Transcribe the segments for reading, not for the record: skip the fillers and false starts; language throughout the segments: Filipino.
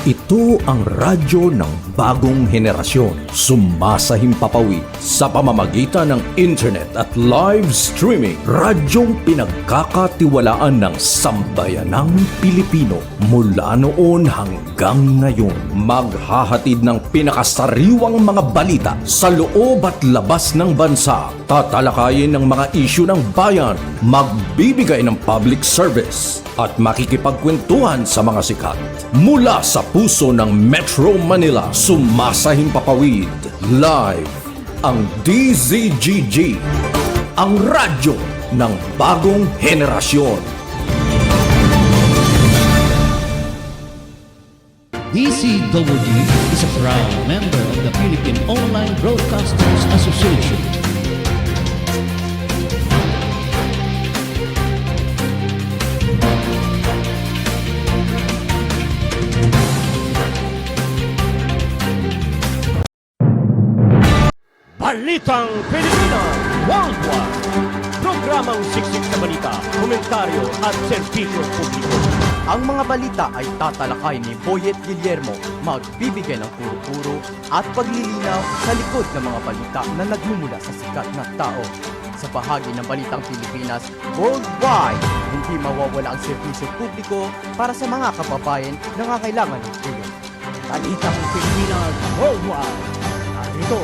Ito ang radyo ng bagong henerasyon. Sumasahimpapawid sa pamamagitan ng internet at live streaming. Radyong pinagkakatiwalaan ng sambayanang Pilipino. Mula noon hanggang ngayon, maghahatid ng pinakasariwang mga balita sa loob at labas ng bansa. Tatalakayin ng mga isyu ng bayan, magbibigay ng public service at makikipagkwentuhan sa mga sikat. Mula sa puso ng Metro Manila, sumasahimpapawid live ang DZGG, ang radyo ng bagong henerasyon. DZGG is a proud member of the Philippine Online Broadcasters Association. Balitang Pilipinas Worldwide. Programang siksik na balita, komentaryo at serbisyo publiko. Ang mga balita ay tatalakay ni Boyet Guillermo, magbibigay ng puro-puro at paglilinaw sa likod ng mga balita na nagmumula sa sikat na tao. Sa bahagi ng Balitang Pilipinas Worldwide, hindi mawawala ang serbisyo publiko para sa mga kababayan na nangangailangan ng tulong. Balitang Pilipinas Worldwide. Narito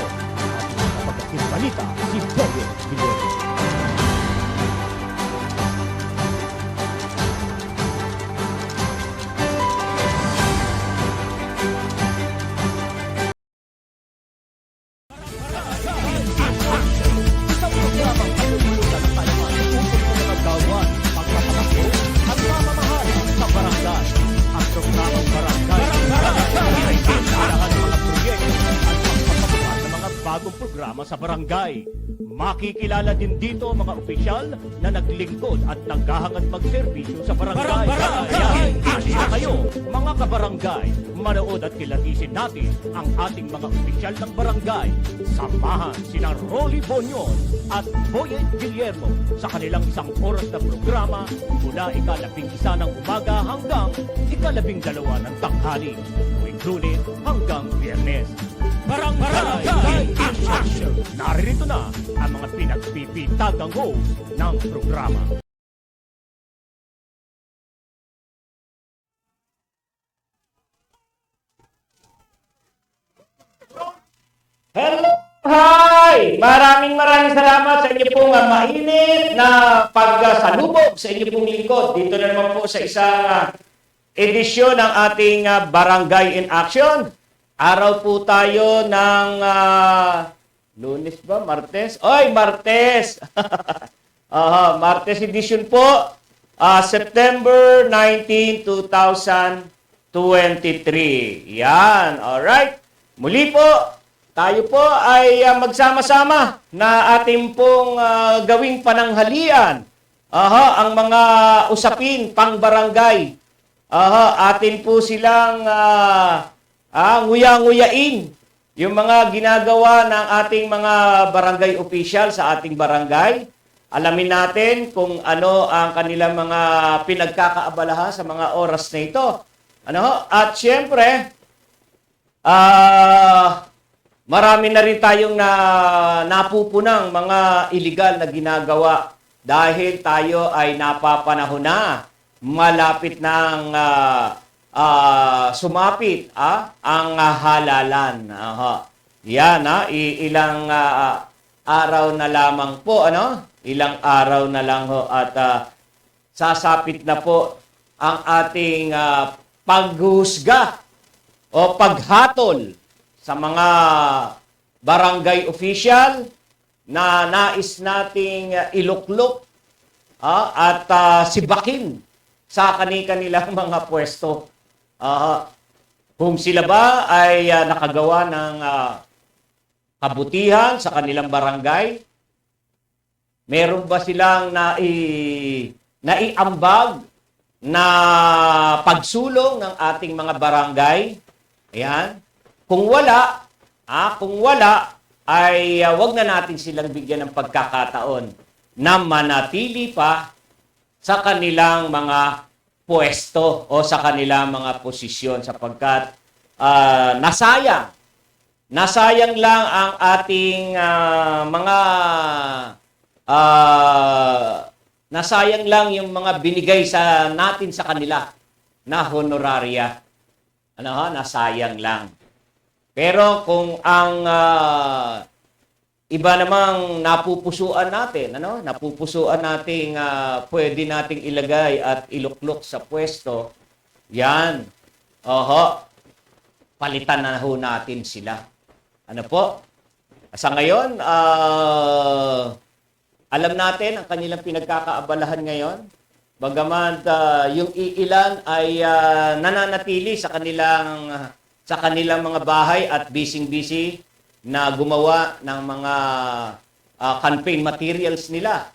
ang balita si Boyet Guillermo. Bagong programa sa barangay. Makikilala din dito mga opisyal na naglingkod at naghahangad magserbisyo sa barangay. Kaya, halina kayo, mga kabarangay, manood at kilatisin natin ang ating mga opisyal ng barangay. Samahan sina Rolly Bonion at Boyet Guillermo sa kanilang 1 oras na programa mula ika-11 ng umaga hanggang ika-12 ng tanghali. Tuwing Lunes hanggang Biyernes. Barangay in Action! Naririto na ang mga pinagpipitagang host ng programa. Hello! Hi! Maraming salamat sa inyo pong mainit na pagsalubog sa inyo pong lingkod. Dito na naman po sa isang edisyon ng ating Barangay in Action. Araw po tayo ng Lunes ba? Martes? Oy, Martes! Martes edition po. September 19, 2023. Yan, alright. Muli po, tayo po ay magsama-sama na ating pong gawing pananghalian. Ang mga usapin pang barangay. Atin po silang nguya-nguyain yung mga ginagawa ng ating mga barangay official sa ating barangay. Alamin natin kung ano ang kanilang mga pinagkakaabalahan sa mga oras na ito. At syempre, marami na rin tayong napupunang mga illegal na ginagawa dahil tayo ay napapanahon na malapit ng sumapit ang halalan. Yan, ilang araw na lamang po, ilang araw na lang ho at sasapit na po ang ating paghusga o paghatol sa mga barangay official na nais nating iluklok at sibakin sa kanilang mga pwesto. Kung sila ba ay nakagawa ng kabutihan sa kanilang barangay, meron ba silang naiambag na pagsulong ng ating mga barangay? Ayan. Kung wala, ay wag na natin silang bigyan ng pagkakataon na manatili pa sa kanilang mga pwesto o sa kanilang mga posisyon sapagkat nasayang lang ang ating nasayang lang yung mga binigay natin sa kanila na honoraria. Nasayang lang. Pero kung ang iba namang napupusuan natin, pwede nating ilagay at iluklok sa pwesto, yan, palitan na ho natin sila. Ano po? Sa ngayon, alam natin ang kanilang pinagkakaabalahan ngayon. Bagaman yung iilan ay nananatili sa kanilang mga bahay at busy-busy na gumawa ng mga campaign materials nila.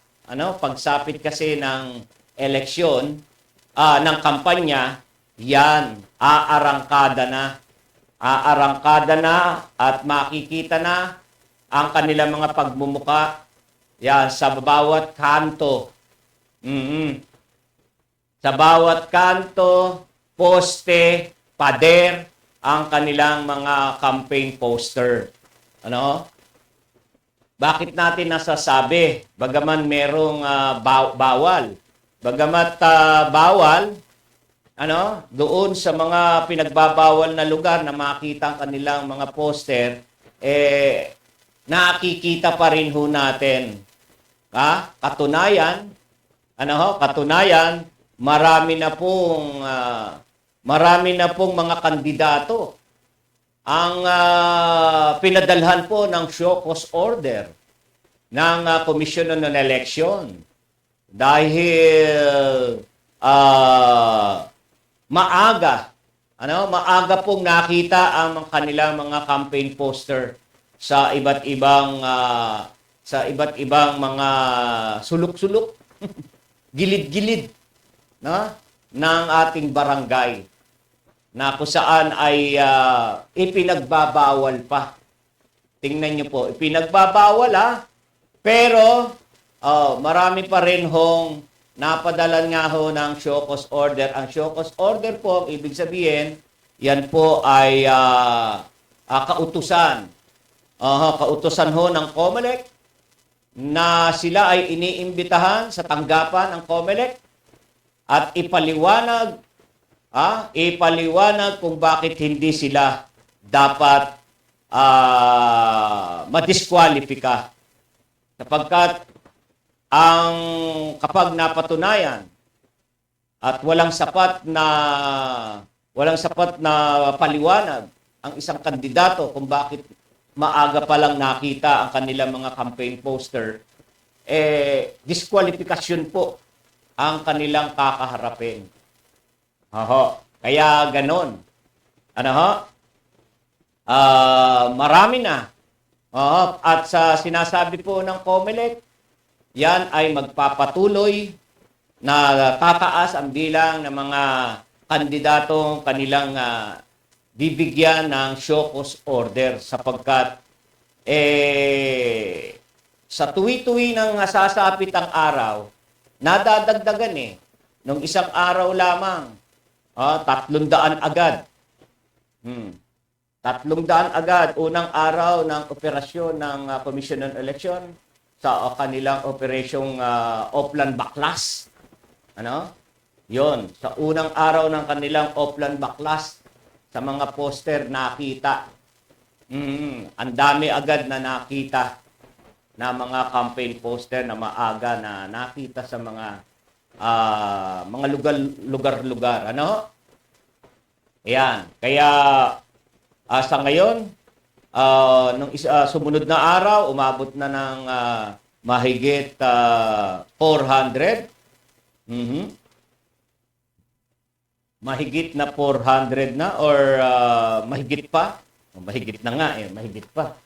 Pagsapit kasi ng eleksyon, ng kampanya, yan, aarangkada na at makikita na ang kanilang mga pagmumuka yan, sa bawat kanto. Sa bawat kanto, poste, pader, ang kanilang mga campaign poster. Bakit natin nasasabi? Bagaman merong bawal. Bagamat bawal, doon sa mga pinagbabawal na lugar na makita ang kanilang mga poster, nakikita pa rin ho natin. Katunayan, marami na pong mga kandidato ang pinadalhan po ng show cause order ng Commission on Election dahil maaga pong nakita ang kanilang mga campaign poster sa iba't ibang mga sulok-sulok, gilid-gilid ng ating barangay na kung saan ay ipinagbabawal pa. Tingnan niyo po, ipinagbabawal pero marami pa rin hong napadalan nga ho ng show cause order. Ang show cause order po, ibig sabihin, yan po ay kautusan. Kautusan ho ng COMELEC na sila ay iniimbitahan sa tanggapan ng COMELEC at ipaliwanag kung bakit hindi sila dapat madiskwalipika. Sapagkat kapag napatunayan at walang sapat na paliwanag ang isang kandidato kung bakit maaga pa lang nakita ang kanilang mga campaign poster, diskwalifikasyon po ang kanilang kakaharapin. Kaya ganon. Marami na. At sa sinasabi po ng COMELEC, yan ay magpapatuloy na tataas ang bilang ng mga kandidatong kanilang bibigyan ng show cause order sapagkat sa tuwi-tuwi ng sasapit ang araw, nadadagdagan nung isang araw lamang 300 agad. 300 agad unang araw ng operasyon ng Commission on Election sa kanilang operasyong Oplan Baklas. Yon, sa unang araw ng kanilang Oplan Baklas, sa mga poster nakita. Ang dami agad na nakita na mga campaign poster na maaga na nakita sa mga lugar-lugar. Ayan. Kaya sa ngayon, nung sumunod na araw, umabot na ng mahigit 400. Mahigit na 400 na or mahigit pa. Mahigit na nga mahigit pa.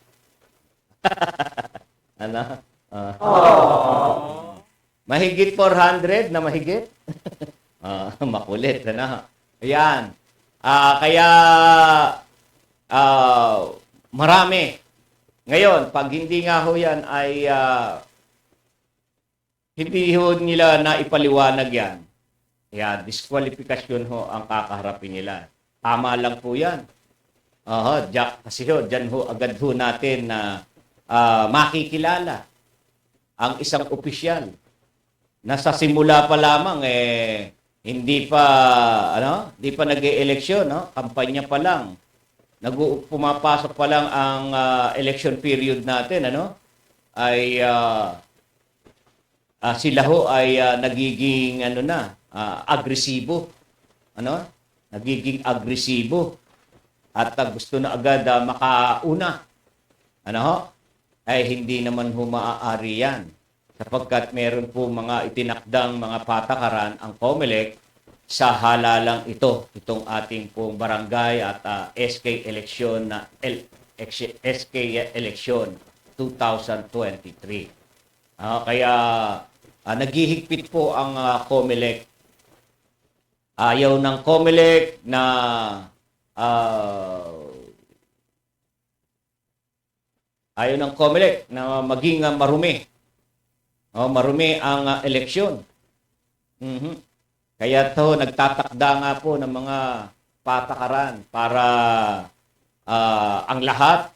Mahigit 400 na mahigit. Makulit. Ayan. Kaya marami. Ngayon, pag hindi nga ho yan ay hindi ho nila naipaliwanag yan. Yan, diskwalifikasyon ho ang kakaharapin nila. Tama lang po yan. Kasi dyan ho, agad ho natin na makikilala ang isang opisyal na sa simula pa lamang hindi pa nag-e-eleksyon, no? Kampanya pa lang. Pumapasok pa lang ang election period natin, ay sila ho ay nagiging agresibo, nagiging agresibo at gusto na agad makauna, ay hindi naman ho maaari yan sapagkat meron po mga itinakdang mga patakaran ang COMELEC sa halalang itong ating pong barangay at SK election SK election 2023. Kaya naghihigpit po ang COMELEC. Ayaw ng COMELEC na maging marumi. Marumi ang eleksyon. Kaya nagtatakda nga po ng mga patakaran para ang lahat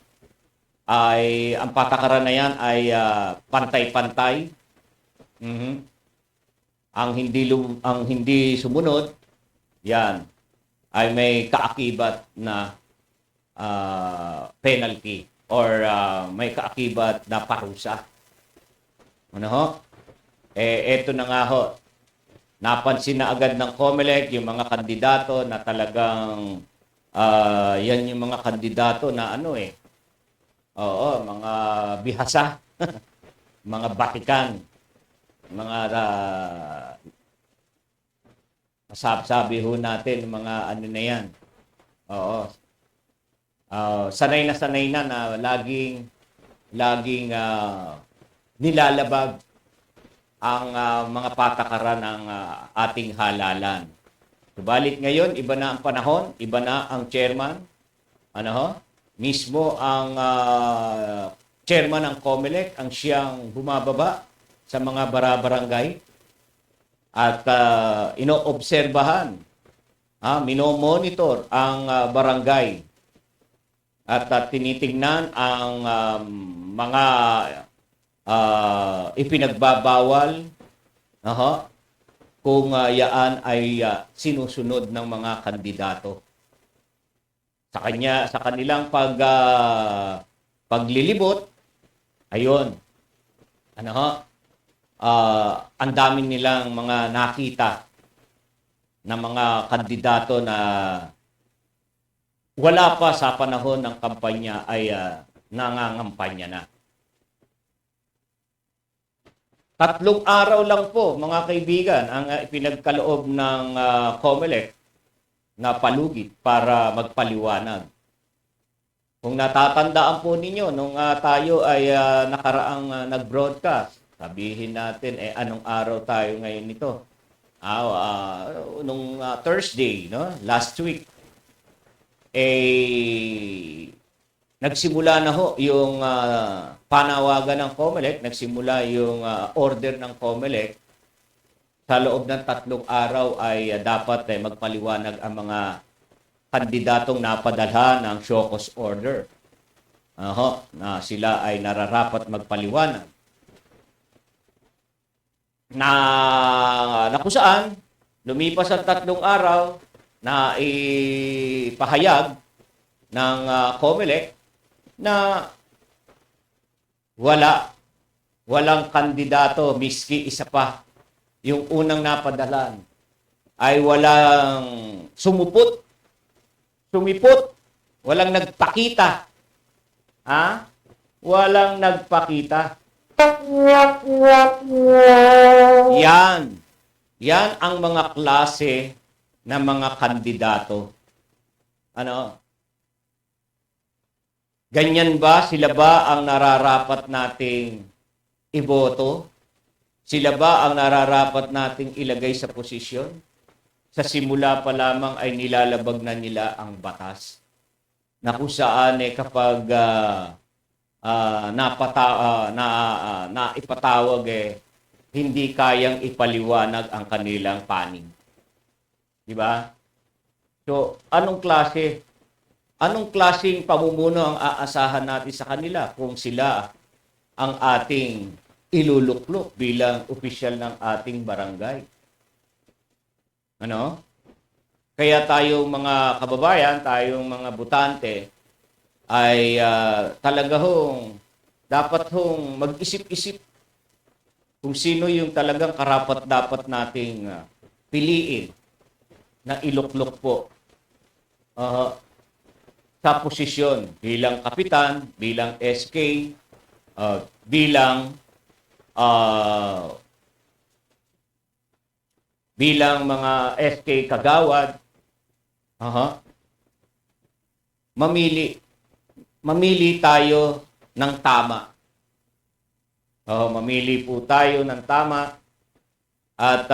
ang patakaran na yan ay pantay-pantay. Ang hindi sumunod, yan ay may kaakibat na penalty or may kaakibat na parusa. Eto na nga ho. Napansin na agad ng COMELEC yung mga kandidato na talagang yan yung mga kandidato na mga bihasa, mga batikan, mga sabi ho natin, mga na yan. Sanay na laging nilalabag ang mga patakaran ng ating halalan. Subalit ngayon, iba na ang panahon, iba na ang chairman, mismo ang chairman ng COMELEC ang siyang bumababa sa mga barangay at inoobserbahan, minomonitor ang barangay at tinitingnan ang mga ipinagbabawal kung yaan ay sinusunod ng mga kandidato. Sa kanilang paglilibot, ayon, ang dami nilang mga nakita na mga kandidato na wala pa sa panahon ng kampanya ay nangangampanya na. 3 araw lang po, mga kaibigan, ang ipinagkaloob ng COMELEC na palugit para magpaliwanag. Kung natatandaan po ninyo, nung tayo ay nakaraang nag-broadcast, sabihin natin, anong araw tayo ngayon nito? Nung Thursday, last week, nagsimula na ho yung panawagan ng COMELEC, nagsimula yung order ng COMELEC. Sa loob ng 3 araw ay dapat magpaliwanag ang mga kandidatong napadalhan ng show cause order. Na sila ay nararapat magpaliwanag. Na kung saan, lumipas ang 3 araw na ipahayag ng COMELEC na walang kandidato, miski isa pa. Yung unang napadalan ay walang sumipot, walang nagpakita. Walang nagpakita. Yan ang mga klase na mga kandidato. Ganyan ba? Sila ba ang nararapat nating iboto? Sila ba ang nararapat nating ilagay sa posisyon? Sa simula pa lamang ay nilalabag na nila ang batas. Na kung saan kapag naipatawag hindi kayang ipaliwanag ang kanilang panig. Di ba? So, anong klaseng pamumuno ang aasahan natin sa kanila kung sila ang ating iluluklok bilang opisyal ng ating barangay? Ano? Kaya tayong mga kababayan, tayong mga butante, ay talaga dapat mag-isip-isip kung sino yung talagang karapat-dapat nating piliin na iluklok po sa posisyon bilang kapitan, bilang SK, bilang mga SK kagawad. Mamili tayo ng tama. Mamili po tayo ng tama at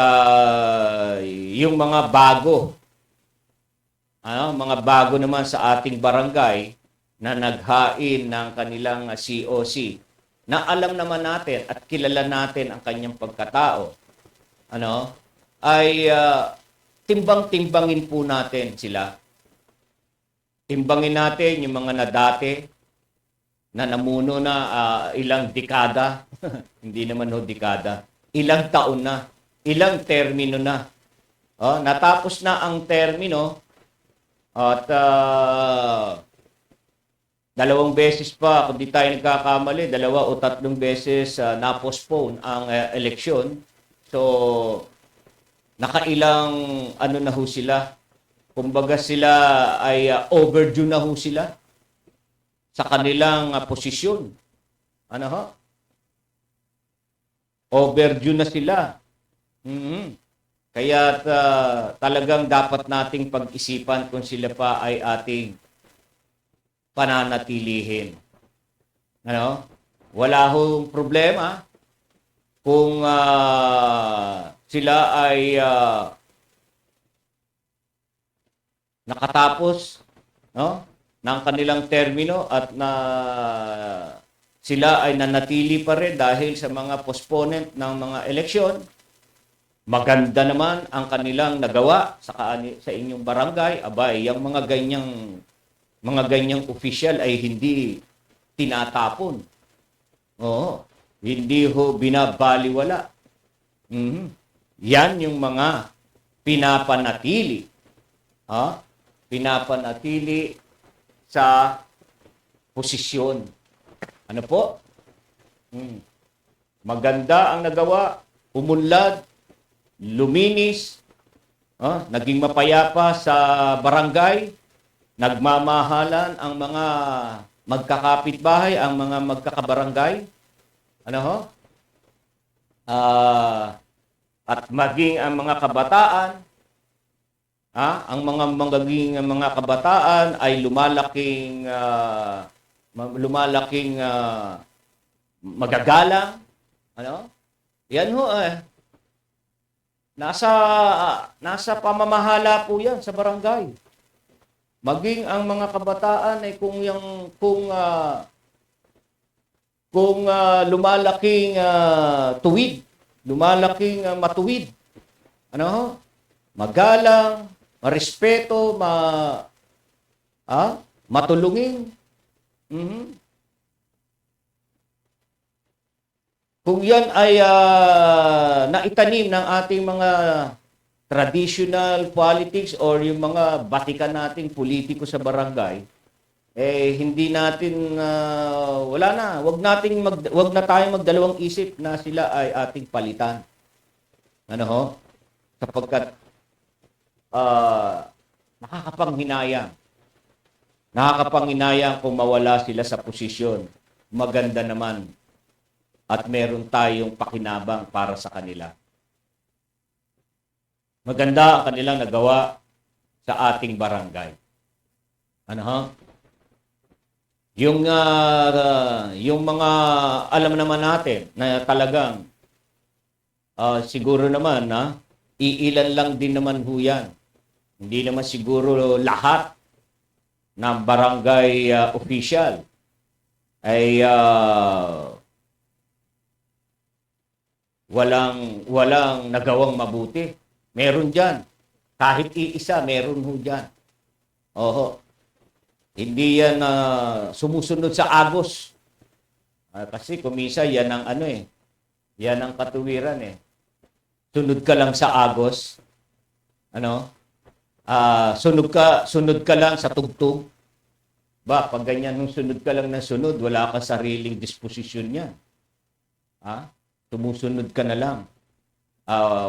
yung mga bago naman sa ating barangay na naghain ng kanilang COC na alam naman natin at kilala natin ang kanyang pagkatao, ay timbang-timbangin po natin sila. Timbangin natin yung mga dati na namuno na ilang dekada, hindi naman dekada, ilang taon na, ilang termino na. Natapos na ang termino at 2 beses pa, kung di tayo nagkakamali, 2 o 3 beses na-postpone ang eleksyon. So, nakailang na ho sila. Kumbaga sila ay overdue na ho sila sa kanilang posisyon. Overdue na sila. Kaya talagang dapat nating pag-isipan kung sila pa ay ating pananatilihin. Wala hong problema kung sila ay nakatapos ng kanilang termino at sila ay nanatili pa rin dahil sa mga postponement ng mga eleksyon. Maganda naman ang kanilang nagawa sa inyong barangay. Abay, yung mga ganyang official ay hindi tinatapon. Hindi ho binabaliwala. Yan yung mga pinapanatili. Pinapanatili sa posisyon. Ano po? Maganda ang nagawa, umunlad, luminis, naging mapayapa sa barangay, nagmamahalan ang mga magkakapitbahay, ang mga magkakabarangay. At maging ang mga kabataan, ang mga kabataan ay lumalaking magagalang. Yan ho nasa pamamahala po yan sa barangay. Maging ang mga kabataan ay kung lumalaking tuwid, lumalaking matuwid. Magalang, marespeto, matulungin. Kung yan ay naitanim ng ating mga traditional politics or yung mga batikan nating politiko sa barangay, hindi natin wala na. Wag na tayong magdalawang isip na sila ay ating palitan. Sapagkat nakakapanghinayang kung mawala sila sa posisyon. Maganda naman at meron tayong pakinabang para sa kanila. Maganda ang kanilang nagawa sa ating barangay. Yung mga alam naman natin na talagang siguro naman iilan lang din naman ho yan. Hindi naman siguro lahat ng barangay official ay walang nagawang mabuti. Meron dyan. Kahit iisa, meron ho dyan. Oho. Hindi yan sumusunod sa agos. Kasi kumisa yan ang ano eh. Yan ang katuwiran eh. Sunod ka lang sa agos. Ano? Sunod ka lang sa tugtog. Pag ganyan nung sunod ka lang ng sunod, wala kang sariling disposisyon yan. Sumusunod ka na lang.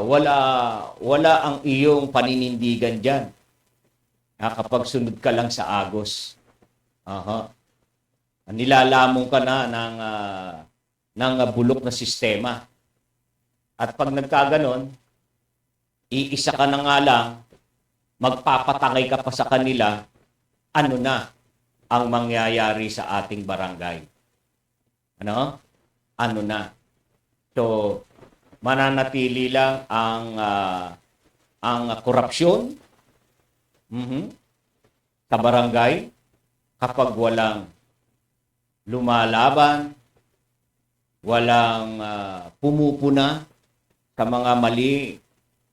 Wala ang iyong paninindigan dyan. Kapag sunod ka lang sa agos. Nilalamong ka na ng bulok na sistema. At pag nagkaganon, iisa ka na nga lang, magpapatangay ka pa sa kanila, ano na ang mangyayari sa ating barangay? Ano? Ano na? So, mananatili lang ang korupsyon sa barangay kapag walang lumalaban, walang pumupuna sa mga mali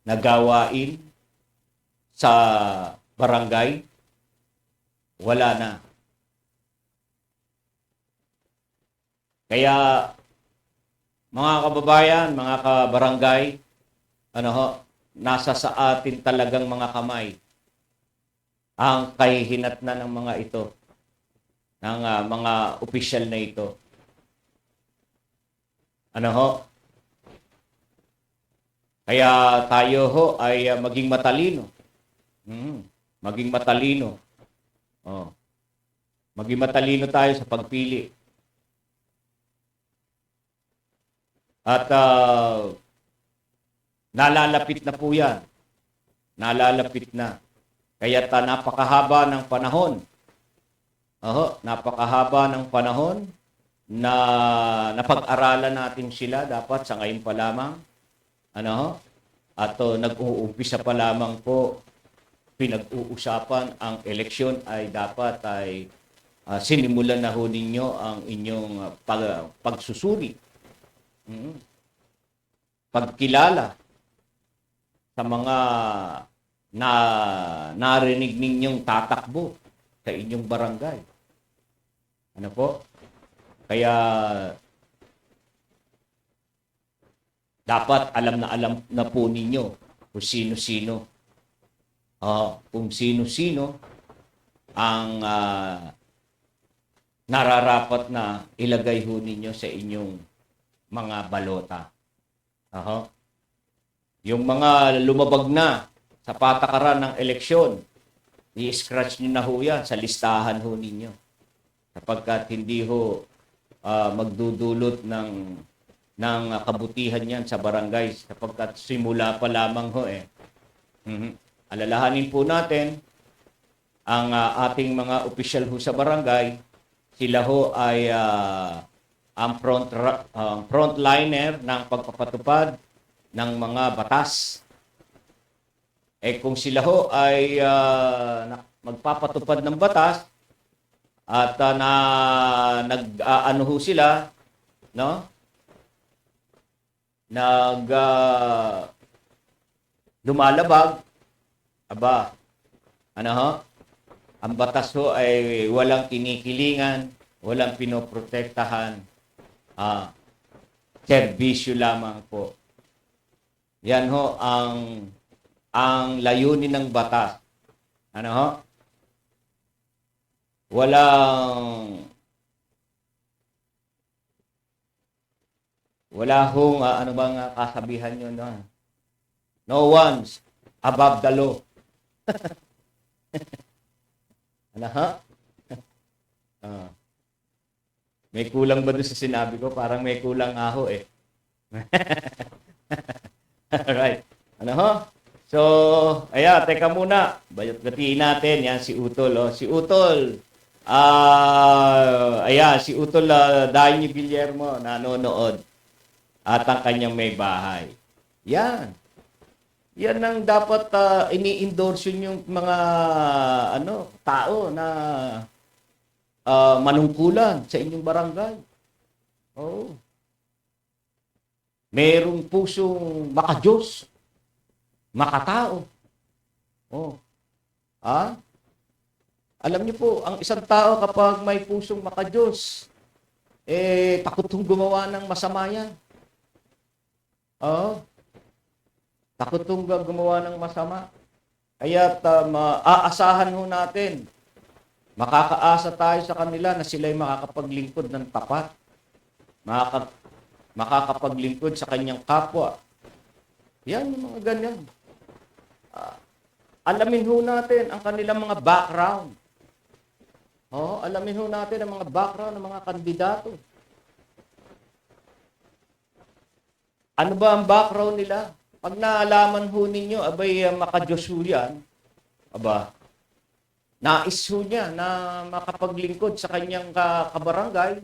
na gawain sa barangay, wala na. Kaya, mga kababayan, mga kabarangay, nasa sa atin talagang mga kamay ang kahihinatnan ng mga ito, ng mga opisyal na ito. Kaya tayo ay maging matalino. Maging matalino. Maging matalino tayo sa pagpili. At nalalapit na po yan. Nalalapit na. Kaya napakahaba ng panahon. Napakahaba ng panahon na napag-aralan natin sila dapat sa ngayon pa lamang. At nag-uumpisa pa lamang po pinag-uusapan ang eleksyon ay dapat sinimulan na ho ninyo ang inyong pagsusuri. Pagkilala sa mga narinig ninyong tatakbo sa inyong barangay. Ano po? Kaya dapat alam na po ninyo kung sino-sino. Kung sino-sino ang nararapat na ilagay ho ninyo sa inyong mga balota. Yung mga lumabag na sa patakaran ng eleksyon, i-scratch nyo na ho yan sa listahan ho ninyo. Sapagkat hindi ho magdudulot ng kabutihan yan sa barangay. Sapagkat simula pa lamang ho eh. Alalahanin po natin ang ating mga opisyal ho sa barangay. Sila ho ay ang frontliner ng pagpapatupad ng mga batas. Kung sila ho ay magpapatupad ng batas at nag-ano ho sila, no? Lumalabag, ang batas ho ay walang kinikilingan, walang pinoprotektahan, serbisyo lamang po. Yan ho ang layunin ng batas. Wala hong ano bang kasabihan nyo, no? No one's above the law. May kulang ba doon sa sinabi ko? Parang may kulang aho eh. Alright. So, teka muna. Batiin natin. Yan, si Utol. Si Utol. Si Utol Daño Guillermo nanonood. At ang kanyang may bahay. Yan. Yan ang dapat ini-endorse yung mga tao na manungkulan sa inyong barangay. Merong pusong makadiyos, makatao. Oh. Ah? Alam niyo po, ang isang tao kapag may pusong makadiyos, takot hong gumawa ng masama yan. Oo. Takot hong gumawa ng masama. Kaya maaasahan ho natin, makakaasa tayo sa kanila na sila'y makakapaglingkod ng tapat. Makakapaglingkod sa kanyang kapwa. Yan yung mga ganyan. Alamin ho natin ang kanilang mga background. Alamin ho natin ang mga background ng mga kandidato. Ano ba ang background nila? Pag naalaman ho ninyo, abay makadiyos ho yan, nais ho niya na makapaglingkod sa kanyang kabarangay,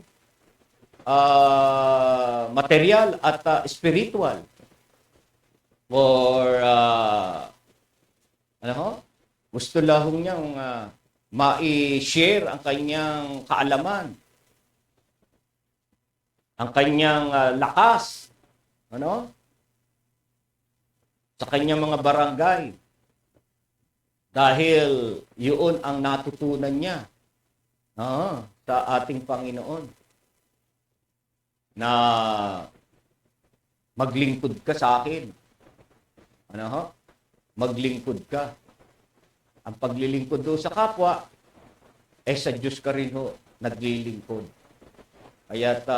material at spiritual. Or, gusto lahong niyang ma-share ang kanyang kaalaman, ang kanyang lakas, sa kanyang mga barangay. Dahil yun ang natutunan niya sa ating Panginoon. Na maglingkod ka sa akin. Maglingkod ka. Ang paglilingkod do sa kapwa, sa Diyos ka rin ho naglilingkod. Kaya't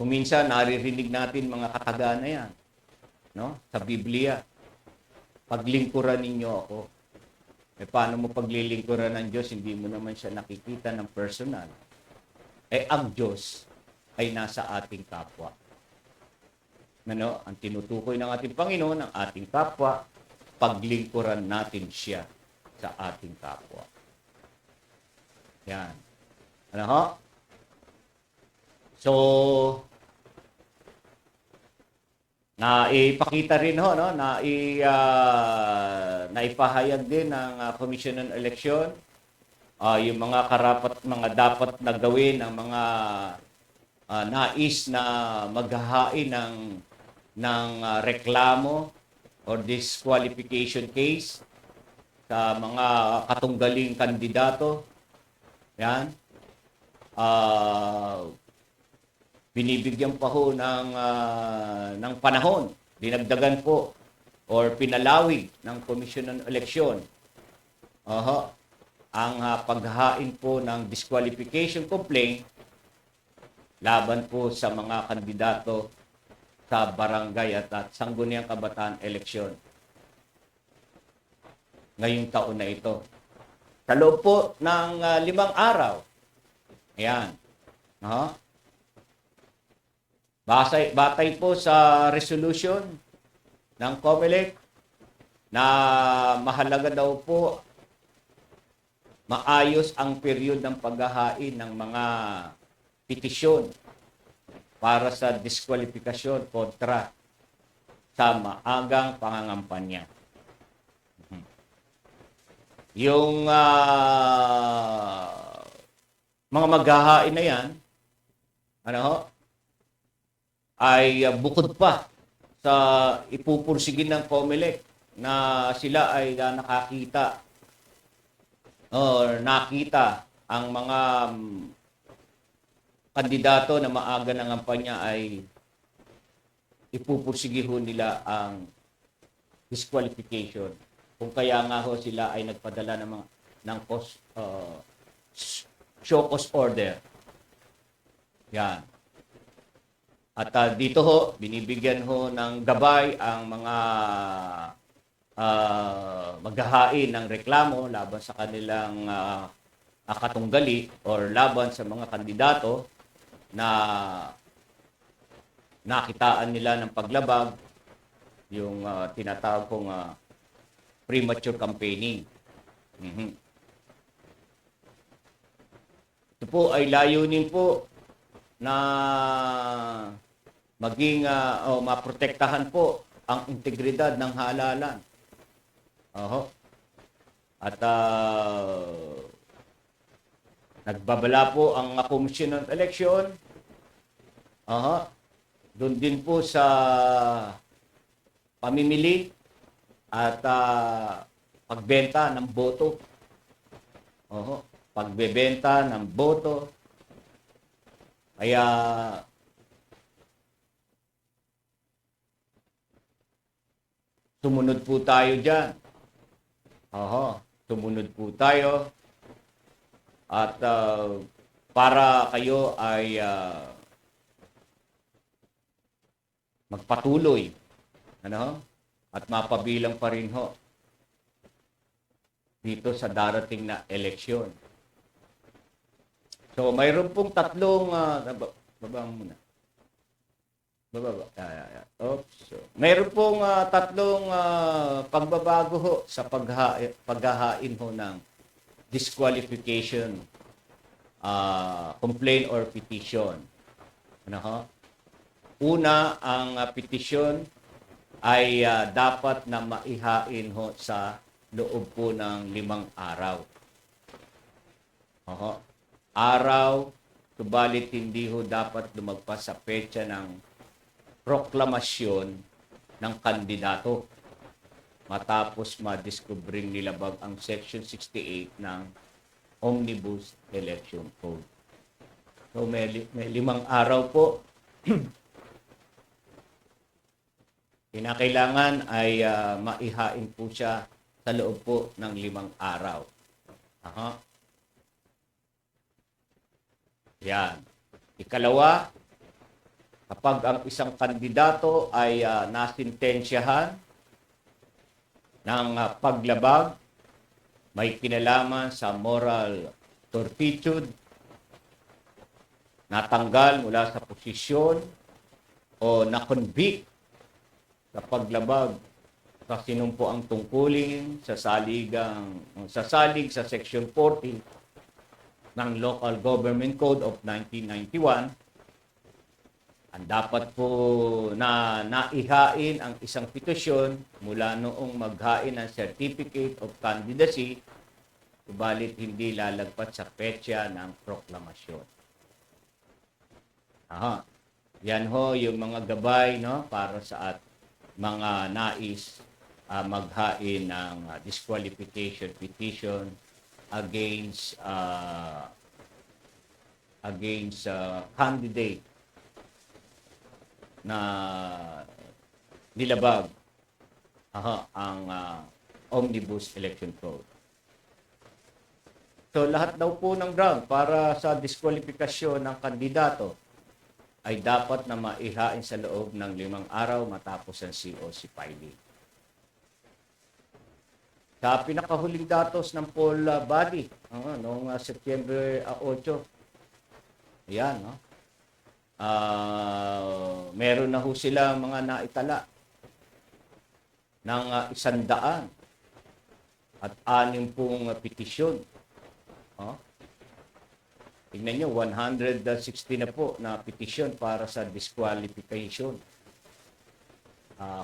kuminsan naririnig natin mga kataga na yan, sa Biblia. Paglingkuran ninyo ako. Paano mo paglilingkuran ng Diyos? Hindi mo naman siya nakikita ng personal. Ang Diyos ay nasa ating kapwa. Ang tinutukoy ng ating Panginoon, ang ating kapwa, paglingkuran natin siya sa ating kapwa. Yan. So, naipakita rin naipahayag din ng Commission on Election yung mga mga dapat na gawin ng mga nais na maghahain ng reklamo or disqualification case sa mga katunggaling kandidato. Yan. Binibigyan pa ho ng panahon, dinagdagan po or pinalawig ng Commission on Election ang paghahain po ng disqualification complaint laban po sa mga kandidato sa barangay at sangguniang kabataan eleksyon ngayong taon na ito. Sa loob po ng 5 araw. Ayan. Batay po sa resolution ng COMELEC na mahalaga daw po maayos ang period ng paghahain ng mga petisyon para sa diskwalifikasyon kontra sa maagang pangangampanya. Yung mga maghahain na yan, ay bukod pa sa ipupursigin ng COMELEC na sila ay nakakita or nakita ang mga kandidato na maaga ng kampanya ay ipupursige ho nila ang disqualification. Kung kaya nga ho sila ay nagpadala ng show cause order. Yan. At dito ho, binibigyan ho ng gabay ang mga maghahain ng reklamo laban sa kanilang katunggali or laban sa mga kandidato na nakitaan nila ng paglabag, yung tinatawag kong premature campaigning. Ito po ay layunin po na maging maprotektahan po ang integridad ng halalan. At nagbabala po ang Commission on Election. Doon din po sa pamimili at pagbenta ng boto. Oho, pagbebenta ng boto. Kaya sumunod po tayo dyan. Oho, sumunod po tayo. At para kayo ay magpatuloy, ano? At mapabilang pa rin ho dito sa darating na eleksyon. So, mayroon pong tatlong baba muna. Baba. Oops. So, mayroon pong tatlong pagbabago ho sa paghahain ho ng disqualification complaint or petition. Ano ho? Una, ang petisyon ay dapat na maihain ho sa loob po ng 5 araw. Oho. Araw, subalit hindi ho dapat lumagpas sa petsa ng proklamasyon ng kandidato matapos madiskubring nilabag ang Section 68 ng Omnibus Election Code. So may 5 araw po. Kinakailangan ay maihain po siya sa loob po ng 5 araw. Aha. Yan. Ikalawa, kapag ang isang kandidato ay nasintensyahan ng paglabag, may kinalaman sa moral turpitude, natanggal mula sa posisyon o na-convict sa paglabag sa sinumpo ang tungkulin sa salig sa Section 40 ng Local Government Code of 1991, ang dapat po na naihain ang isang petisyon mula noong maghain ng Certificate of Candidacy, subalit hindi lalagpas sa petsa ng proklamasyon. Aha. Yan ho yung mga gabay, no, para sa mga nais maghain ng disqualification petition against candidate na nilabag ang Omnibus Election Code. So lahat daw po ng ground para sa diskwalifikasyon ng kandidato ay dapat na maihain sa loob ng 5 araw matapos ang COC filing. Sa pinakahuling datos ng poll body noong September 8, ayan, no? Meron na ho sila mga naitala ng 100 at 6 pong petisyon. Tingnan nyo, 160 na po na petisyon para sa disqualification.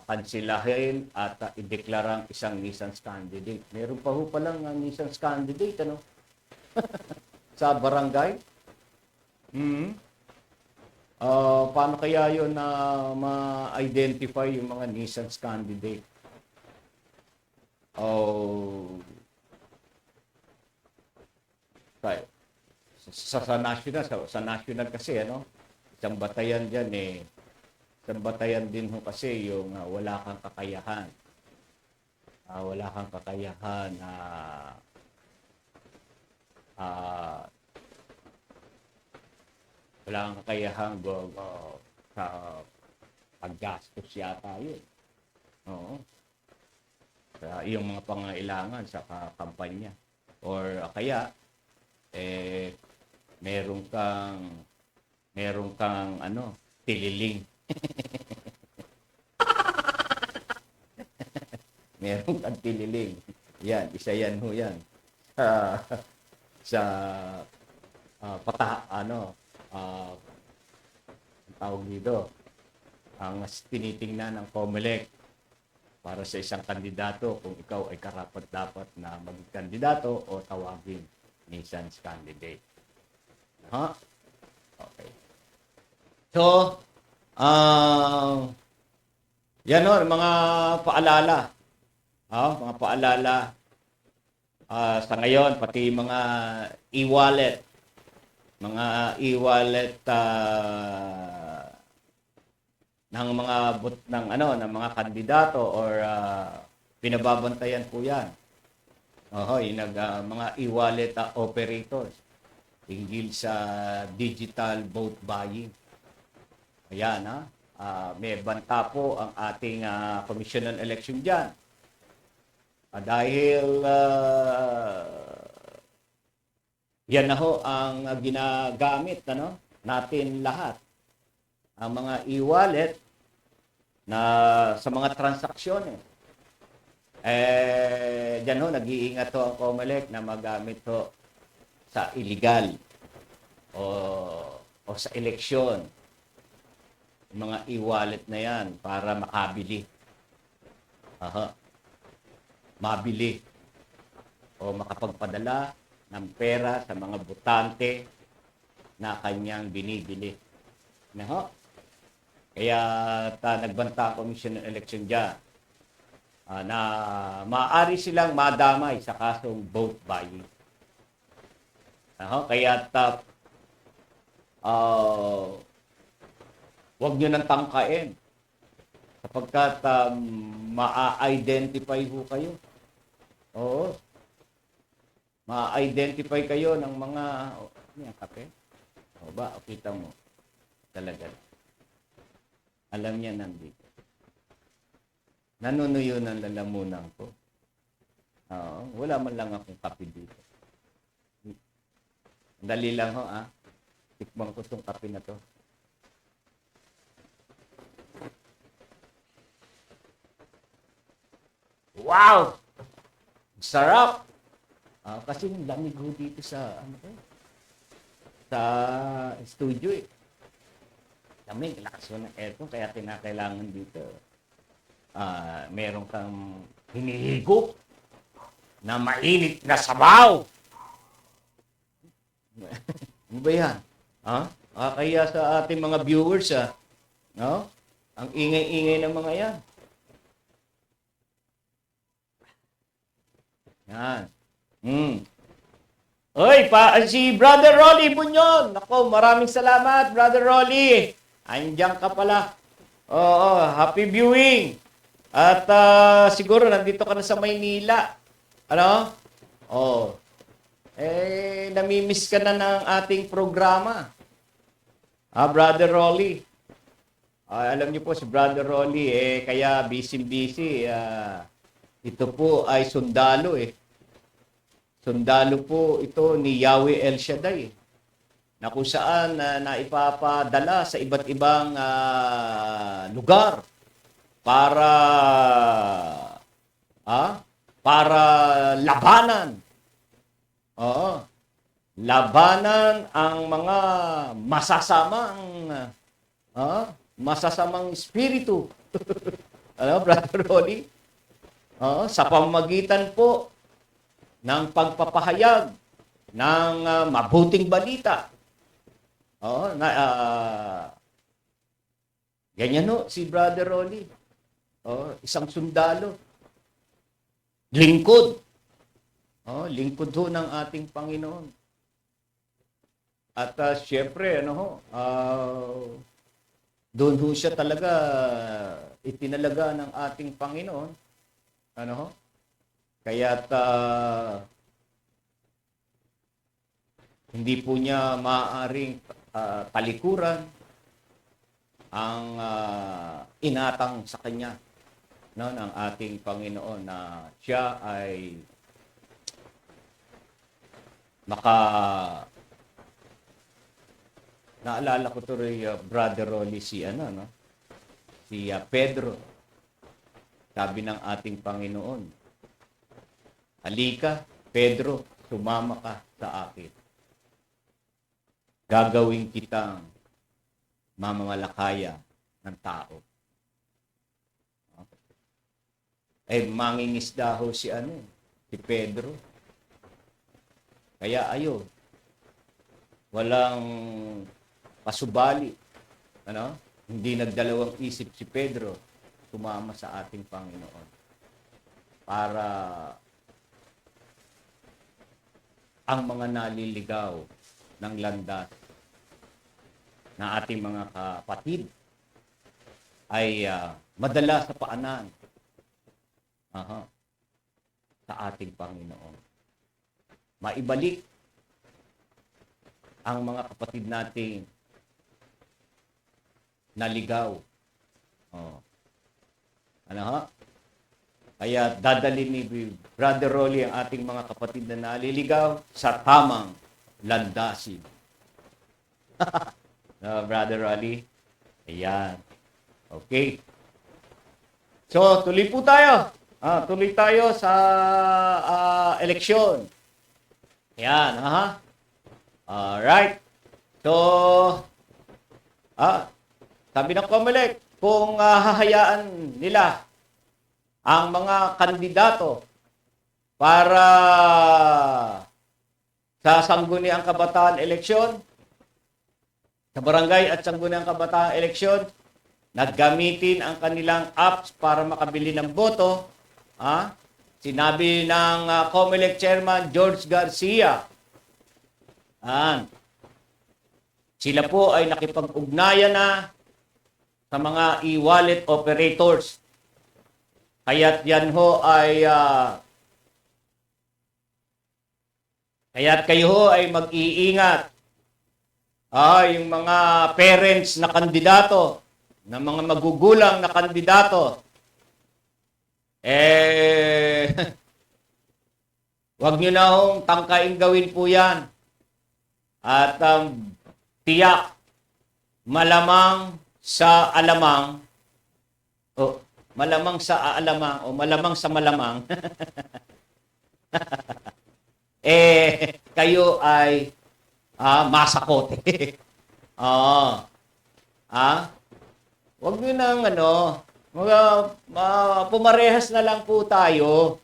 Kansilahin at ideklarang isang Nissan's candidate. Meron pa ho palang Nissan's candidate, ano? Sa barangay. Paano kaya yun na ma-identify yung mga Nissan's candidate? Sa national kasi, ano? Isang batayan dyan isang batayan din ho kasi yung wala kang kakayahan. Wala kang kakayahan na wala kang kakayahan sa paggastos yata yun. Oo. Sa iyong mga pangailangan sa kampanya. Or kaya, meron kang tililing. Meron kang tililing. Yan, isa yan ho yan. Sa tawag dito, ang tinitingnan ng COMELEC para sa isang kandidato kung ikaw ay karapat-dapat na maging kandidato o tawagin Nissan's candidate. Okay. So, Yan ho, mga paalala. Mga paalala sa ngayon, pati mga e-wallet. Mga e-wallet ng mga ng mga kandidato or pinababantayan po 'yan. Mga e-wallet operators hinggil sa digital vote buying. Ayan may banta po ang ating Commission on Election diyan. Dahil yan na ho ang ginagamit natin lahat. Ang mga e-wallet na sa mga transaksyon diyan ho nag-iingat ho ang COMELEC na magamit ho sa illegal o sa eleksyon. Mga e-wallet na yan para makabili. Mabili o makapagpadala ng pera sa mga botante na kanyang binibili. Kaya nagbanta ang Commission on Election dyan na maaari silang madamay sa kasong vote buying. Kaya huwag nyo nang tangkain sapagkat ma-identify ho kayo. Oo. Ma-identify kayo ng mga kape. O ba, kita mo. Talaga. Alam niya nandito. Nanunuyo ng lalamunan ko. Wala man lang akong kape dito. Dali lang ho, tikman ko itong kape na to. Wow! Sarap! Kasi yung lamig ho dito sa sa studio Lamig, lakas ho ng aircon, kaya kinakailangan dito. Meron kang hinihigop na mainit na sabaw. Ano ba yan? Kaya sa ating mga viewers, no? Ang ingay-ingay ng mga yan. Yan. Oy, si Brother Rolly Bunyon. Nako, maraming salamat, Brother Rolly. Andiyan ka pala. Oo, happy viewing. At siguro nandito ka na sa Maynila. Ano? Namimiss ka na ng ating programa. Brother Rolly. Alam niyo po si Brother Rolly, kaya busy-busy. Ito po ay sundalo Sundalo po ito ni Yahweh El Shaddai na kung saan naipapadala sa iba't ibang lugar para labanan. Labanan ang mga masasamang espiritu. Brother Rolly? Sa pamamagitan po ng pagpapahayag ng mabuting balita. Ganyan si Brother Rolly. Isang sundalo. Lingkod. Lingkod ho ng ating Panginoon. At syempre, doon ho siya talaga itinalaga ng ating Panginoon. Kaya't hindi po niya maaaring talikuran ang inatang sa kanya ng ating Panginoon na siya ay naalala ko to Brother Rolly si Pedro. Sabi ng ating Panginoon, halika, Pedro, sumama ka sa akin. Gagawin kitang mamamalakaya ng tao. Mangingisda ho si Pedro. Kaya walang pasubali. Hindi nagdalawang isip si Pedro sumama sa ating Panginoon para ang mga naliligaw ng landas na ating mga kapatid ay madala sa paanan sa ating Panginoon. Maibalik ang mga kapatid nating naligaw. Kaya dadalhin ni Brother Rolly ang ating mga kapatid na naliligaw sa tamang landasin. Brother Rolly? Ayan. Okay. So, tuloy po tayo. Tuloy tayo sa eleksyon. Ayan. Alright. So, sabi ng COMELEC, kung hahayaan nila ang mga kandidato para sa Sangguniang Kabataan eleksyon, sa barangay at Sangguniang Kabataan eleksyon, naggamitin ang kanilang apps para makabili ng boto. Sinabi ng COMELEC Chairman George Garcia, sila po ay nakipag-ugnayan na sa mga e-wallet operators. Kaya't yan ho ay kaya't kayo ho ay mag-iingat. Yung mga parents na kandidato, na mga magugulang na kandidato, wag nyo na hong tangkain gawin po yan. At tiyak, malamang sa alamang, malamang sa aalamang, o malamang sa malamang, kayo ay masakote. Huwag nyo nang pumarehas na lang po tayo.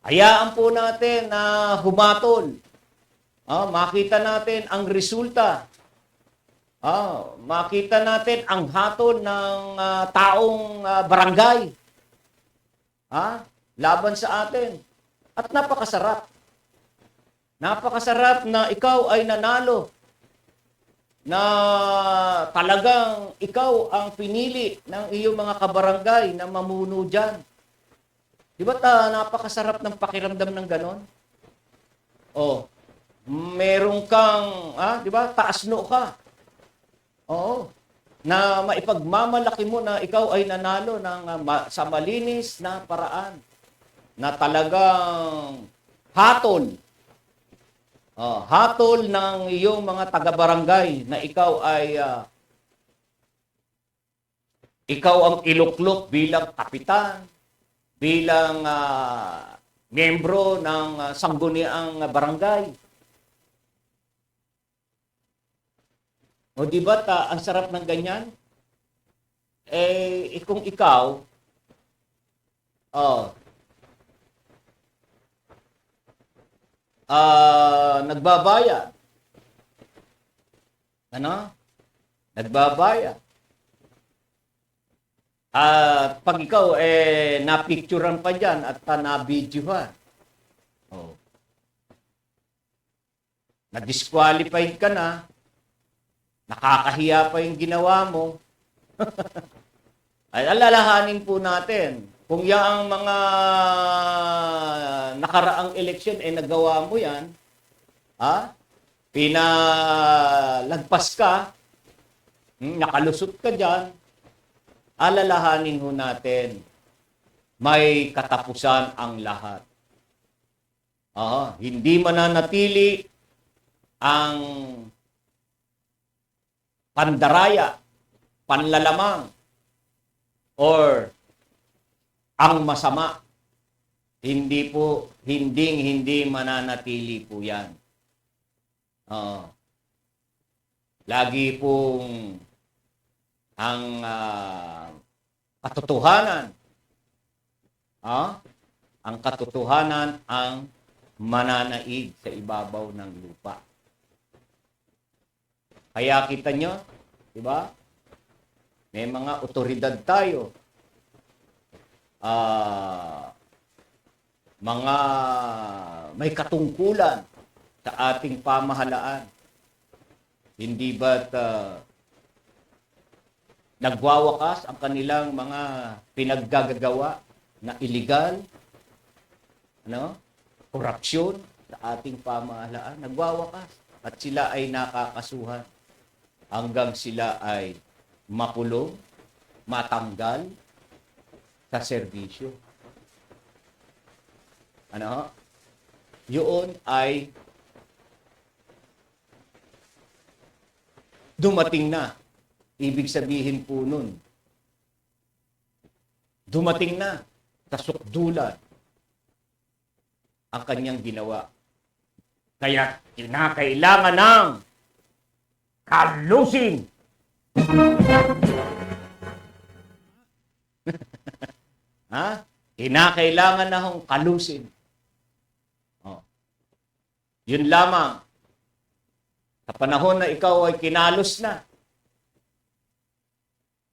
Hayaan po natin na humatol. Makita natin ang resulta. Makita natin ang hatol ng taong barangay. Laban sa atin. At napakasarap. Napakasarap na ikaw ay nanalo. Na talagang ikaw ang pinili ng iyong mga kabarangay na mamuno dyan. Di ba napakasarap ng pakiramdam ng ganon? Meron kang, di ba, taasno ka. Na maipagmamalaki mo na ikaw ay nanalo sa malinis na paraan. Na talagang hatol. Hatol ng iyong mga taga-barangay na ikaw ay ikaw ang iluklok bilang kapitan, bilang miyembro ng sangguniang barangay. Di ba ang sarap ng ganyan? Kung ikaw, nagbabayad. Nagbabayad. At pag ikaw napicturean pa dyan at na-videohan. Na-disqualified ka na. Nakakahiya pa yung ginawa mo. Ay alalahanin po natin. Kung yung mga nakaraang eleksyon nagawa mo yan, pinalagpas ka, nakalusot ka dyan, alalahanin ho natin, may katapusan ang lahat. Hindi mananatili ang pandaraya, panlalamang, or ang masama. Hindi mananatili po yan. Lagi pong ang katotohanan, ang katotohanan ang mananaig sa ibabaw ng lupa. Kaya kita nyo, di ba? May mga otoridad tayo mga may katungkulan sa ating pamahalaan. Hindi ba't nagwawakas ang kanilang mga pinaggagawa na illegal, korupsyon sa ating pamahalaan? Nagwawakas at sila ay nakakasuhan hanggang sila ay makulong, matanggal sa serbisyo. Yun ay dumating na. Ibig sabihin po nun, dumating na sa sukdulan ang kanyang ginawa. Kaya kinakailangan ng kalusin. Kinakailangan na hong kalusin. Yun lamang. Sa panahon na ikaw ay kinalos na,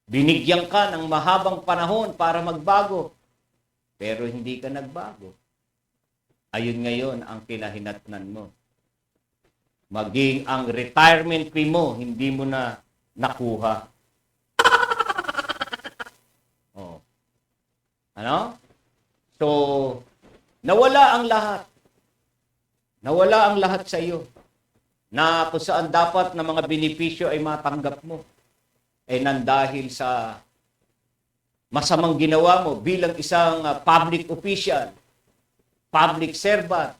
binigyan ka ng mahabang panahon para magbago, pero hindi ka nagbago. Ayun ngayon ang kinahinatnan mo. Maging ang retirement fee mo, hindi mo na nakuha. So, nawala ang lahat. Nawala ang lahat sa iyo. Na kung saan dapat na mga benepisyo ay matanggap mo. Nandahil sa masamang ginawa mo bilang isang public official, public servant.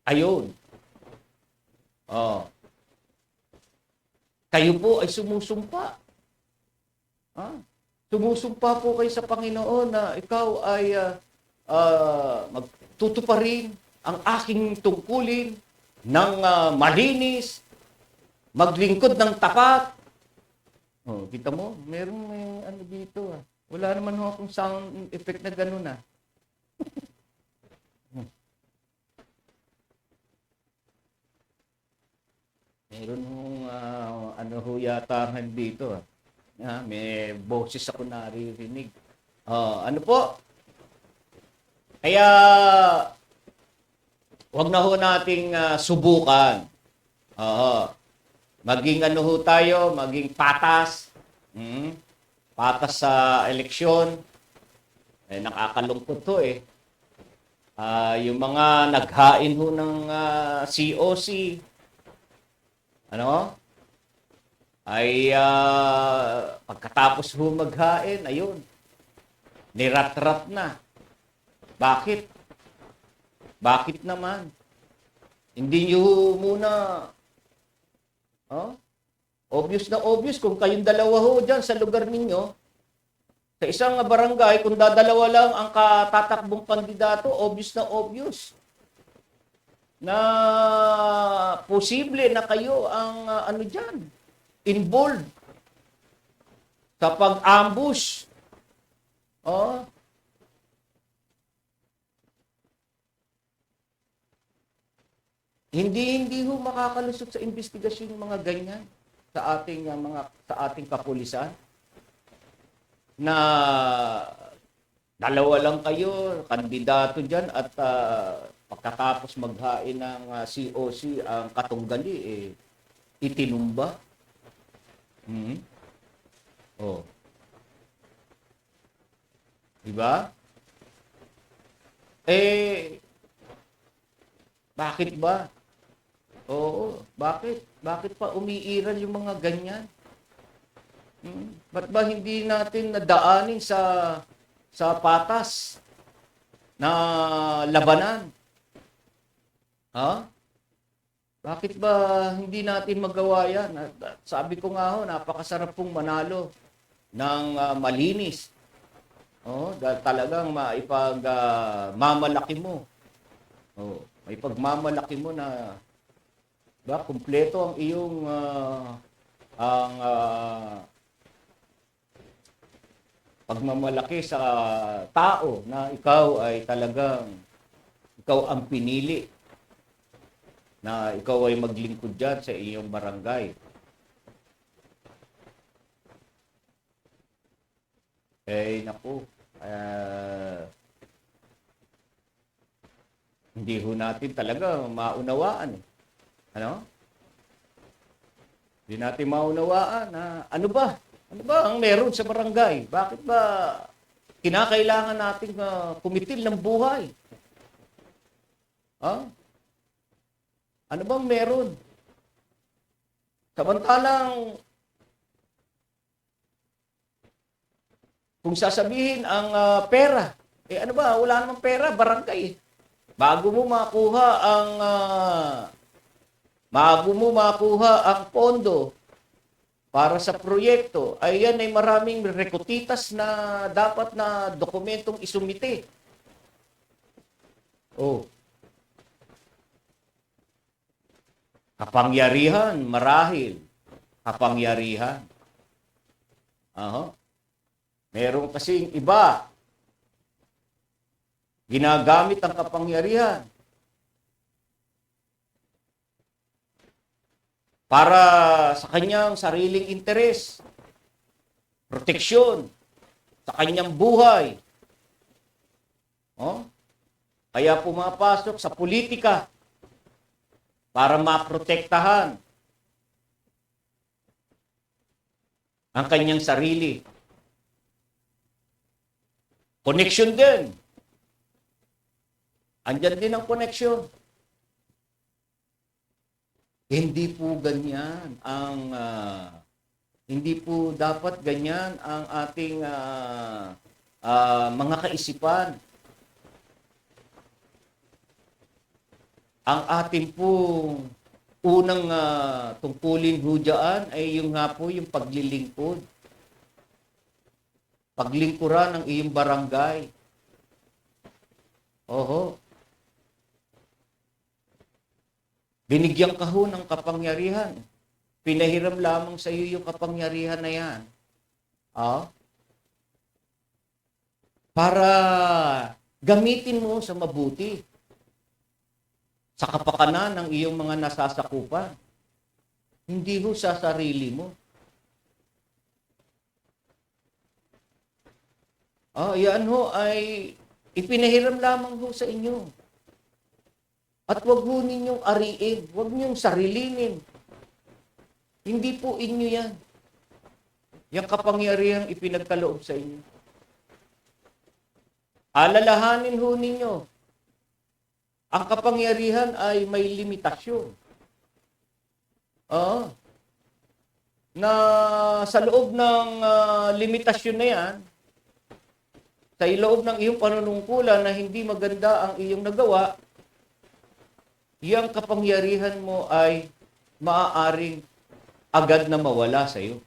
Ayun. Kayo po ay sumusumpa. Sumusumpa po kayo sa Panginoon na ikaw ay magtutuparin ang aking tungkulin ng malinis, maglingkod ng tapat. Kita mo, may ano dito. Wala naman akong sound effect na gano'n . Meron ano ho yata dito. May boses ako naririnig. Ano po? Kaya, wag na ho nating subukan. Maging ano ho tayo, maging patas. Patas sa eleksyon. Nakakalungkot to . Yung mga naghain ho ng COC, ay pagkatapos ho maghain, ayun, nirat-rat na. Bakit? Bakit naman? Hindi nyo muna, obvious na obvious, kung kayong dalawa ho dyan sa lugar ninyo, sa isang barangay, kung dadalawa lang ang katatakbong kandidato, obvious na obvious. Na posible na kayo ang dyan, involved sa pag-ambush. Hindi ho makakalusot sa investigasyon yung mga ganyan sa ating kapulisan na dalawa lang kayo kandidato diyan at pagkatapos maghain ng COC ang katunggali itinumba. Diba? Bakit ba? Bakit? Bakit pa umiiral yung mga ganyan? Ba't ba hindi natin nadaanin sa patas na labanan? Bakit ba hindi natin magawa yan? Sabi ko nga napakasarap pong manalo ng malinis. Dahil talagang maipagmamalaki mo. May pagmamalaki mo na kumpleto ang iyong pagmamalaki sa tao na ikaw ay talagang ikaw ang pinili na ikaw ay maglingkod dyan sa iyong barangay. Naku, hindi ho natin talaga maunawaan. Ano? Hindi natin maunawaan na ano ba? Ano ba ang meron sa barangay? Bakit ba kinakailangan nating kumitil ng buhay? Ha? Ano bang meron? Samantalang kung sasabihin ang pera, ano ba? Wala namang pera, barangay. Bago mo makuha ang pondo para sa proyekto, ay yan ay maraming rekutitas na dapat na dokumentong isumite. Oh. Kapangyarihan, marahil. Kapangyarihan. Meron kasing iba, ginagamit ang kapangyarihan para sa kanyang sariling interes, proteksyon, sa kanyang buhay. Kaya pumapasok sa politika para maprotektahan ang kanyang sarili. Connection din. Andyan din ang connection. Hindi po ganyan ang hindi po dapat ganyan ang ating mga kaisipan. Ang ating pong unang tungkulin ho dyan ay yung nga po yung paglilingkod. Paglingkuran ng iyong barangay. Oho. Binigyan ka ho ng kapangyarihan. Pinahiram lamang sa iyo yung kapangyarihan na yan. Para gamitin mo sa mabuti. Sa kapakanan ng iyong mga nasasakupan. Hindi ho sa sarili mo. Yan ho ay ipinahiram lamang ho sa inyo. At wag ho ninyong ariin, wag ninyong sarilinin. Hindi po inyo yan. Yung kapangyarihang ipinagkaloob sa inyo. Alalahanin ho ninyo. Ang kapangyarihan ay may limitasyon. Na sa loob ng limitasyon na yan, sa loob ng iyong panunungkulan na hindi maganda ang iyong nagawa, yung kapangyarihan mo ay maaaring agad na mawala sa iyo.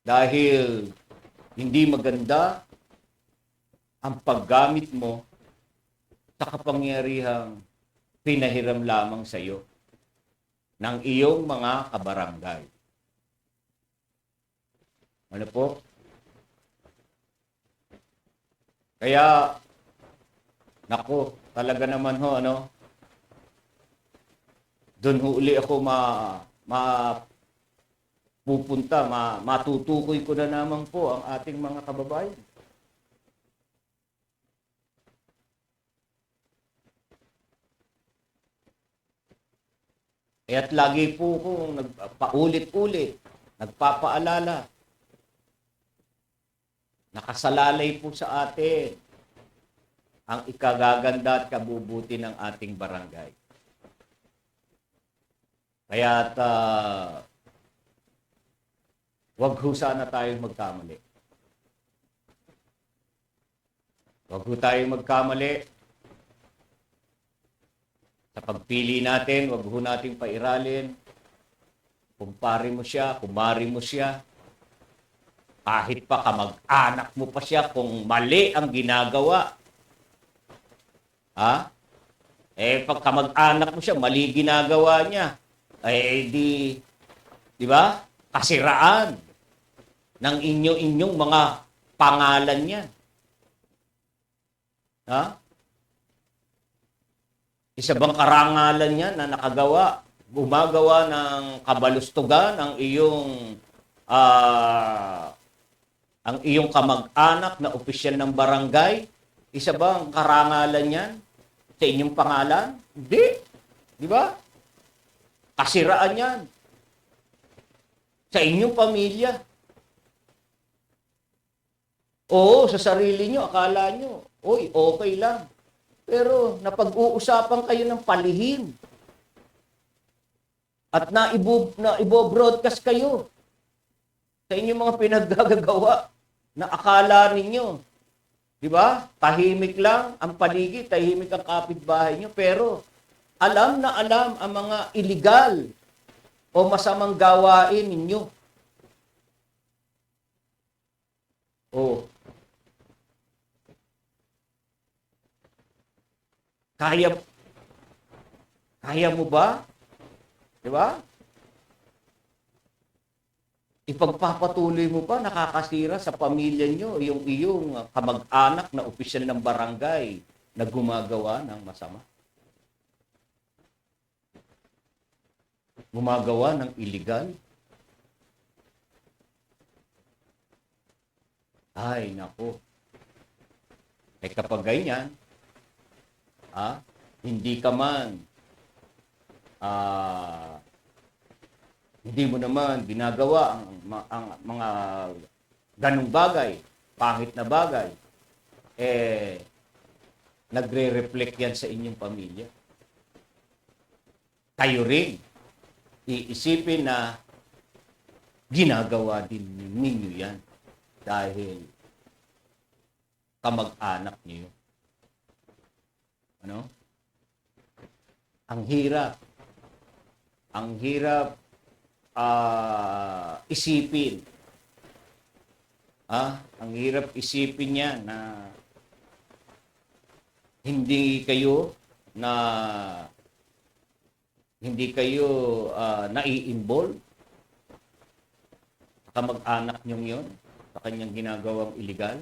Dahil hindi maganda ang paggamit mo sa kapangyarihang pinahiram lamang sa iyo ng iyong mga kabarangay. Ano po? Kaya, naku, talaga naman ho, doon ho uli ako pupunta, matutukoy ko na naman po ang ating mga kababayan. At lagi po kong paulit-ulit, nagpapaalala, nakasalalay po sa atin ang ikagaganda at kabubuti ng ating barangay. Kaya't wag ho sana tayong magkamali. Wag ho tayong magkamali. Sa pagpili natin, wag ho nating pairalin. Kumpare mo siya, kumari mo siya. Kahit pa kamag-anak mo pa siya kung mali ang ginagawa. Pag kamag-anak mo siya, mali ginagawa niya. Di ba? Kasiraan ng inyong mga pangalan niya. Isa bang karangalan niya na gumagawa ng kabalustugan ang iyong ang iyong kamag-anak na opisyal ng barangay, isa ba ang karangalan yan sa inyong pangalan? Hindi. Di ba? Kasiraan yan. Sa inyong pamilya. Oo, sa sarili nyo, akala nyo, oy, okay lang. Pero napag-uusapan kayo ng palihim. At ibo-broadcast kayo sa inyong mga pinaggagawa na akala ninyo. Di ba? Tahimik lang ang paligid, tahimik ang kapitbahay nyo. Pero alam na alam ang mga illegal o masamang gawain ninyo. Oh. Kaya mo ba? Di ba? Ipagpapatuloy mo pa, nakakasira sa pamilya nyo, yung iyong kamag-anak na opisyal ng barangay na gumagawa ng masama. Gumagawa ng illegal. Ay, nako. Eh kapag ganyan, hindi ka man, hindi mo naman ginagawa ang mga ganong bagay, pangit na bagay, nagre-reflect yan sa inyong pamilya. Kayo rin, iisipin na ginagawa din ninyo yan dahil kamag-anak niyo. Ano? Ang hirap isipin. Ang hirap isipin niya na hindi kayo nai-involve sa kamag-anak niyong yon sa kanyang ginagawang illegal.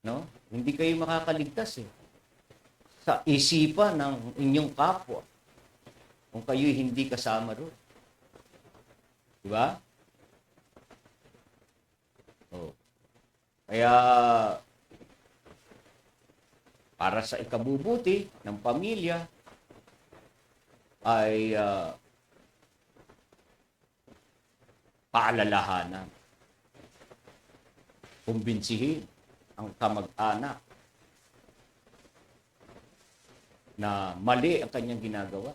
No? Hindi kayo makakaligtas sa isipan ng inyong kapwa kung kayo hindi kasama doon. Di ba? Kaya para sa ikabubuti ng pamilya ay paalalahanan, kumbinsihin ang kamag-anak na mali ang kanyang ginagawa.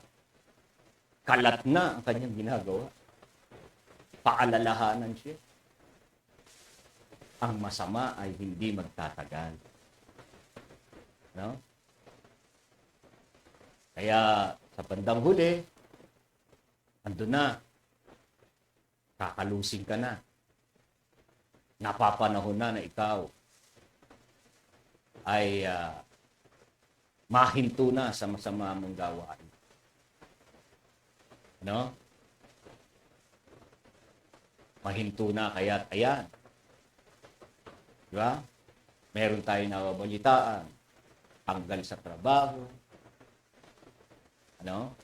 Kalat na ang kanyang ginagawa. Paalalahanan siya. Ang masama ay hindi magtatagal. No? Kaya sa bandang huli, andun na. Kakalusing ka na. Napapanahon na ikaw ay mahinto na sa masama mong gawain. No? Mahinto na kaya't ayan. Diba? Meron tayong nababalitaan. Tanggal sa trabaho. Ano?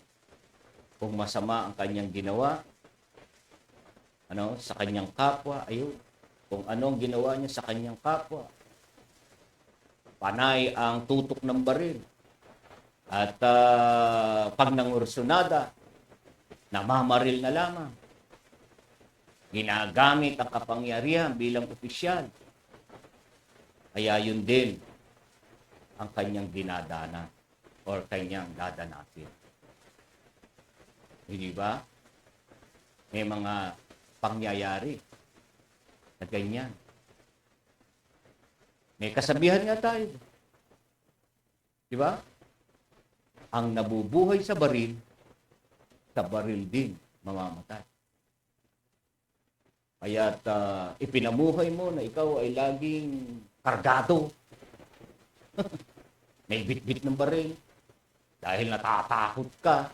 Kung masama ang kanyang ginawa, sa kanyang kapwa, ayun. Kung anong ginawa niya sa kanyang kapwa, panay ang tutok ng baril. At pag nangursunada, namamaril na lamang. Ginagamit ang kapangyarihan bilang opisyal. Kaya yun din ang kanyang dinadana or kanyang dadanasin. Hindi ba? May mga pangyayari na ganyan. May kasabihan nga tayo. Di ba? Ang nabubuhay sa baril din mamamatay. Kaya't ipinamuhay mo na ikaw ay laging kargado. May bit-bit ng baril. Dahil natatakot ka.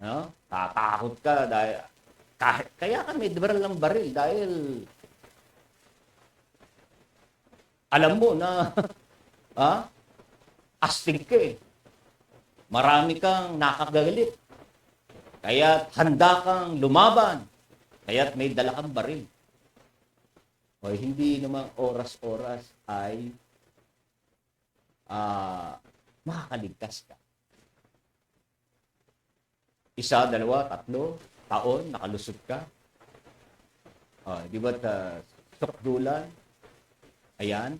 No? Tatakot ka dahil kaya ka may baril ng baril dahil alam mo na astig ka Marami kang nakagalit. Kaya handa kang lumaban Kaya't may dala kang baril. O hindi naman oras-oras ay makakaligtas ka. Isa, dalawa, tatlo, taon, nakalusot ka. Di ba, sukdulan? Ayan.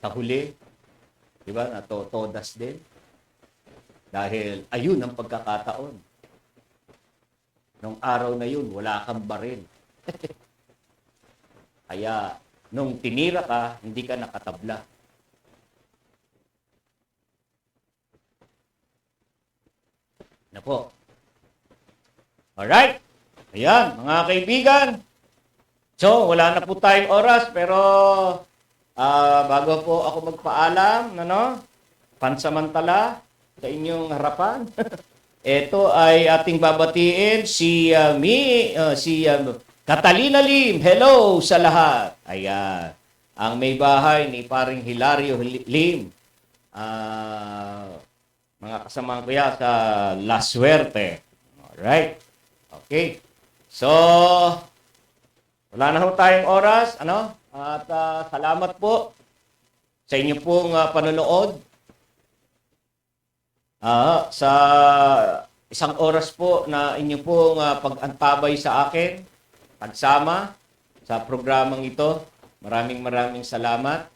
Sa huli, di ba, todas din. Dahil ayun ang pagkakataon. Nung araw na yun, wala kang baril. Kaya, nung tinira ka, hindi ka nakatabla. Na po. Alright. Ayan, mga kaibigan. So, wala na po tayong oras, pero bago po ako magpaalam, pansamantala sa inyong harapan, ito ay ating babatiin si Catalina Lim. Hello sa lahat. Ayan. Ang may bahay ni paring Hilario Lim. Mga kasamahan ko yan sa La Suerte. Alright. Okay. So, wala na ho tayong oras. At salamat po sa inyo pong panonood. Sa isang oras po na inyo pong pag-antabay sa akin, pagsama sa programang ito. Maraming salamat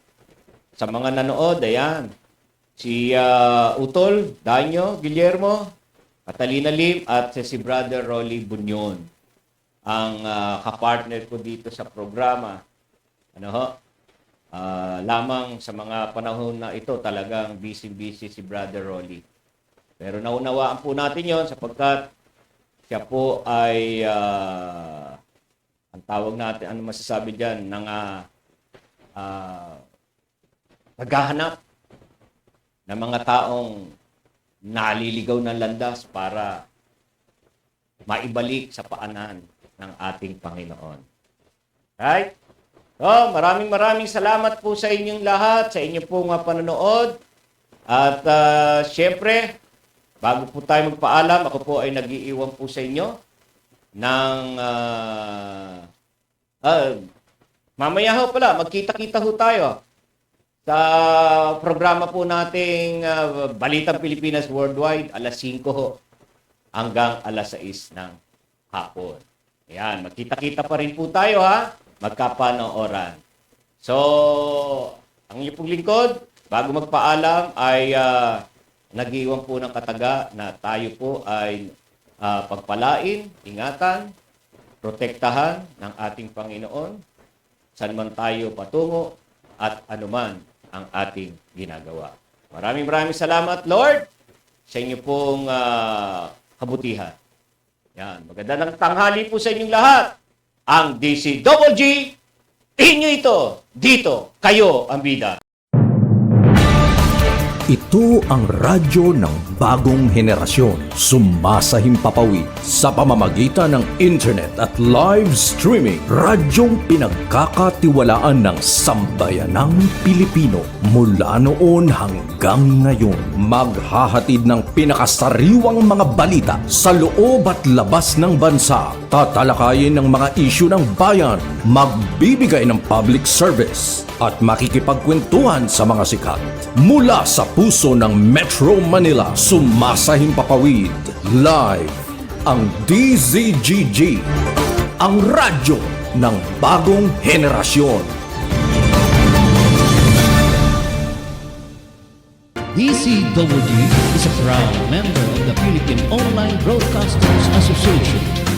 sa mga nanood. Ayan. Si Utol, Danyo, Guillermo, Catalina Lim, at si Brother Rolly Bunyon. Ang kapartner ko dito sa programa. Lamang sa mga panahon na ito, talagang busy si Brother Rolly. Pero naunawaan po natin yon sapagkat siya po ay, ang tawag natin, ano masasabi dyan, naghahanap ng mga taong naliligaw ng landas para maibalik sa paanan ng ating Panginoon. Right? So, maraming salamat po sa inyong lahat, sa inyong pong panonood. At syempre, bago po tayo magpaalam, ako po ay nag-iiwan po sa inyo ng mamaya ho pala, magkita-kita ho tayo sa programa po nating Balitang Pilipinas Worldwide, alas 5 ho hanggang alas 6 ng hapon. Ayan, magkita-kita pa rin po tayo ha, magkapanooran. So, ang inyong pong lingkod, bago magpaalam ay nag-iwan po ng kataga na tayo po ay pagpalain, ingatan, protektahan ng ating Panginoon, saan man tayo patungo at anuman ang ating ginagawa. Maraming salamat, Lord, sa inyo pong kabutihan. Yan, magandang tanghali po sa inyong lahat. Ang DCWG, inyo ito, dito, kayo ang bida. Ito ang radyo ng bagong henerasyon. Sumasahimpapawid sa pamamagitan ng internet at live streaming. Radyong pinagkakatiwalaan ng sambayanang Pilipino. Mula noon hanggang ngayon, maghahatid ng pinakasariwang mga balita sa loob at labas ng bansa. Tatalakayin ng mga isyu ng bayan. Magbibigay ng public service at makikipagkwentuhan sa mga sikat. Mula sa puso ng Metro Manila, sumasahimpapawid live ang DZGG, ang radyo ng bagong henerasyon. DCWG is a proud member of the Philippine Online Broadcasters Association.